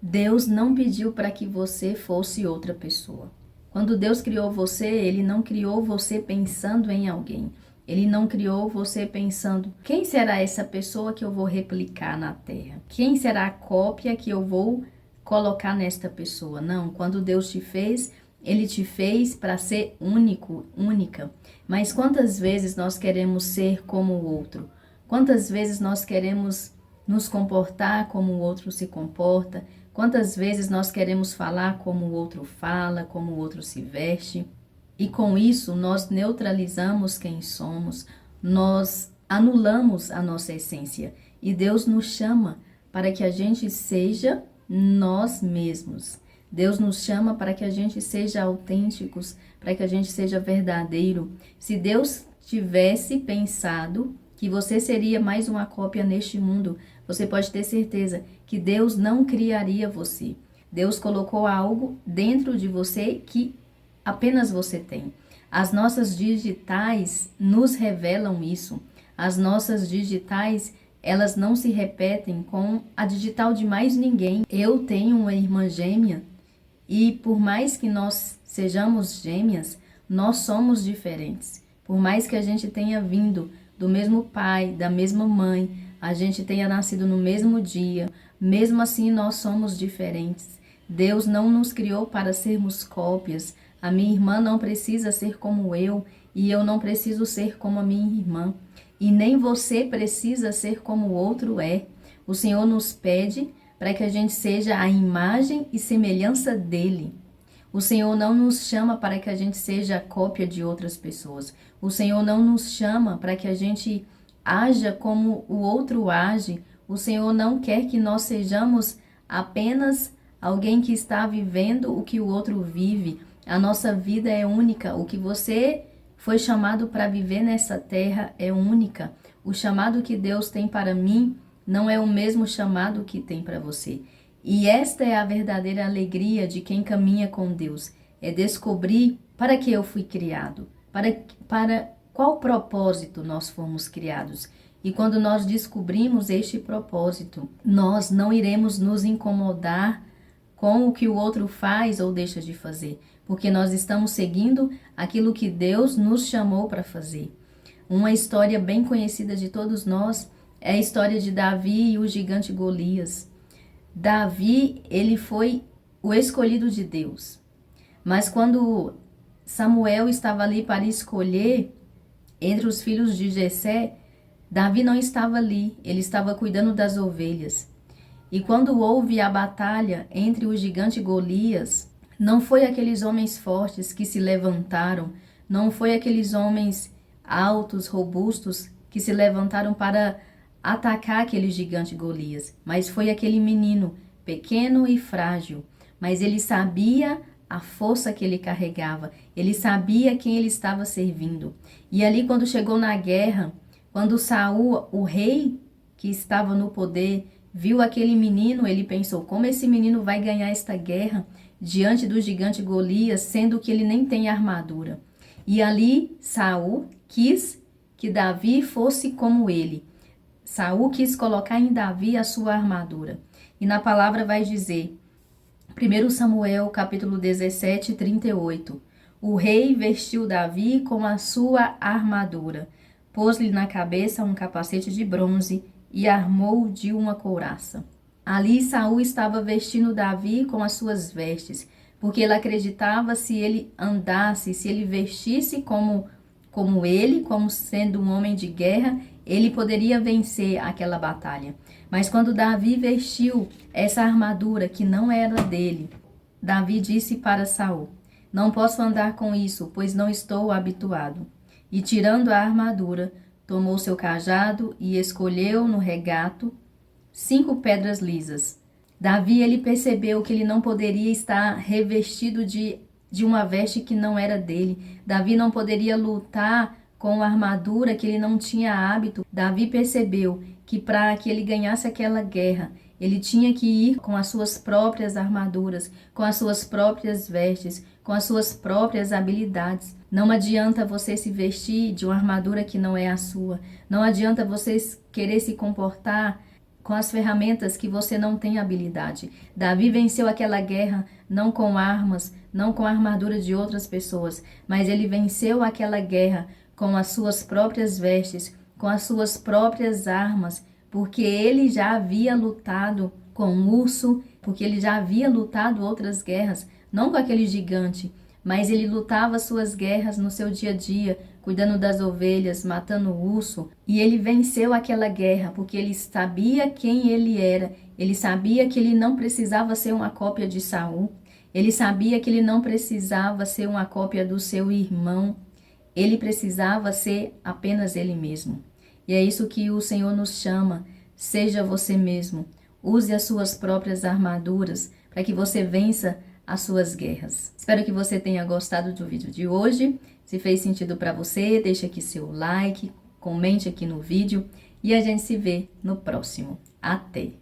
Deus não pediu para que você fosse outra pessoa. Quando Deus criou você, Ele não criou você pensando em alguém. Ele não criou você pensando, quem será essa pessoa que eu vou replicar na Terra? Quem será a cópia que eu vou colocar nesta pessoa? Não, quando Deus te fez, Ele te fez para ser único, única. Mas quantas vezes nós queremos ser como o outro? Quantas vezes nós queremos nos comportar como o outro se comporta? Quantas vezes nós queremos falar como o outro fala, como o outro se veste? E com isso nós neutralizamos quem somos, nós anulamos a nossa essência. E Deus nos chama para que a gente seja nós mesmos. Deus nos chama para que a gente seja autênticos, para que a gente seja verdadeiro. Se Deus tivesse pensado que você seria mais uma cópia neste mundo, você pode ter certeza que Deus não criaria você. Deus colocou algo dentro de você que apenas você tem. As nossas digitais nos revelam isso. As nossas digitais, elas não se repetem com a digital de mais ninguém. Eu tenho uma irmã gêmea e por mais que nós sejamos gêmeas, nós somos diferentes. Por mais que a gente tenha vindo do mesmo pai, da mesma mãe, a gente tenha nascido no mesmo dia, mesmo assim nós somos diferentes. Deus não nos criou para sermos cópias. A minha irmã não precisa ser como eu e eu não preciso ser como a minha irmã. E nem você precisa ser como o outro é. O Senhor nos pede para que a gente seja a imagem e semelhança dele. O Senhor não nos chama para que a gente seja a cópia de outras pessoas. O Senhor não nos chama para que a gente haja como o outro age. O Senhor não quer que nós sejamos apenas alguém que está vivendo o que o outro vive. A nossa vida é única. O que você foi chamado para viver nessa terra é única. O chamado que Deus tem para mim não é o mesmo chamado que tem para você. E esta é a verdadeira alegria de quem caminha com Deus. É descobrir para que eu fui criado. Para qual propósito nós fomos criados. E quando nós descobrimos este propósito, nós não iremos nos incomodar com o que o outro faz ou deixa de fazer, porque nós estamos seguindo aquilo que Deus nos chamou para fazer. Uma história bem conhecida de todos nós é a história de Davi e o gigante Golias. Davi, ele foi o escolhido de Deus. Mas quando Samuel estava ali para escolher entre os filhos de Jessé, Davi não estava ali, ele estava cuidando das ovelhas. E quando houve a batalha entre o gigante Golias, não foi aqueles homens fortes que se levantaram, não foi aqueles homens altos, robustos, que se levantaram para atacar aquele gigante Golias, mas foi aquele menino pequeno e frágil, mas ele sabia a força que ele carregava, ele sabia quem ele estava servindo. E ali quando chegou na guerra, quando Saul, o rei que estava no poder, viu aquele menino, ele pensou, como esse menino vai ganhar esta guerra diante do gigante Golias, sendo que ele nem tem armadura. E ali Saul quis que Davi fosse como ele. Saul quis colocar em Davi a sua armadura. E na palavra vai dizer, 1 Samuel capítulo 17, 38, o rei vestiu Davi com a sua armadura, pôs-lhe na cabeça um capacete de bronze e armou de uma couraça. Ali Saul estava vestindo Davi com as suas vestes, porque ele acreditava se ele andasse, se ele vestisse como ele, como sendo um homem de guerra, ele poderia vencer aquela batalha. Mas quando Davi vestiu essa armadura que não era dele, Davi disse para Saul, não posso andar com isso, pois não estou habituado. E tirando a armadura, tomou seu cajado e escolheu no regato 5 pedras lisas. Davi, ele percebeu que ele não poderia estar revestido de uma veste que não era dele. Davi não poderia lutar com uma armadura que ele não tinha hábito. Davi percebeu que para que ele ganhasse aquela guerra, ele tinha que ir com as suas próprias armaduras, com as suas próprias vestes, com as suas próprias habilidades. Não adianta você se vestir de uma armadura que não é a sua. Não adianta você querer se comportar com as ferramentas que você não tem habilidade. Davi venceu aquela guerra não com armas, não com a armadura de outras pessoas, mas ele venceu aquela guerra com as suas próprias vestes, com as suas próprias armas, porque ele já havia lutado com um urso, porque ele já havia lutado outras guerras, não com aquele gigante, mas ele lutava suas guerras no seu dia a dia, cuidando das ovelhas, matando o urso, e ele venceu aquela guerra, porque ele sabia quem ele era, ele sabia que ele não precisava ser uma cópia de Saul, ele sabia que ele não precisava ser uma cópia do seu irmão, ele precisava ser apenas ele mesmo. E é isso que o Senhor nos chama, seja você mesmo, use as suas próprias armaduras para que você vença as suas guerras. Espero que você tenha gostado do vídeo de hoje. Se fez sentido para você, deixa aqui seu like, comente aqui no vídeo e a gente se vê no próximo. Até!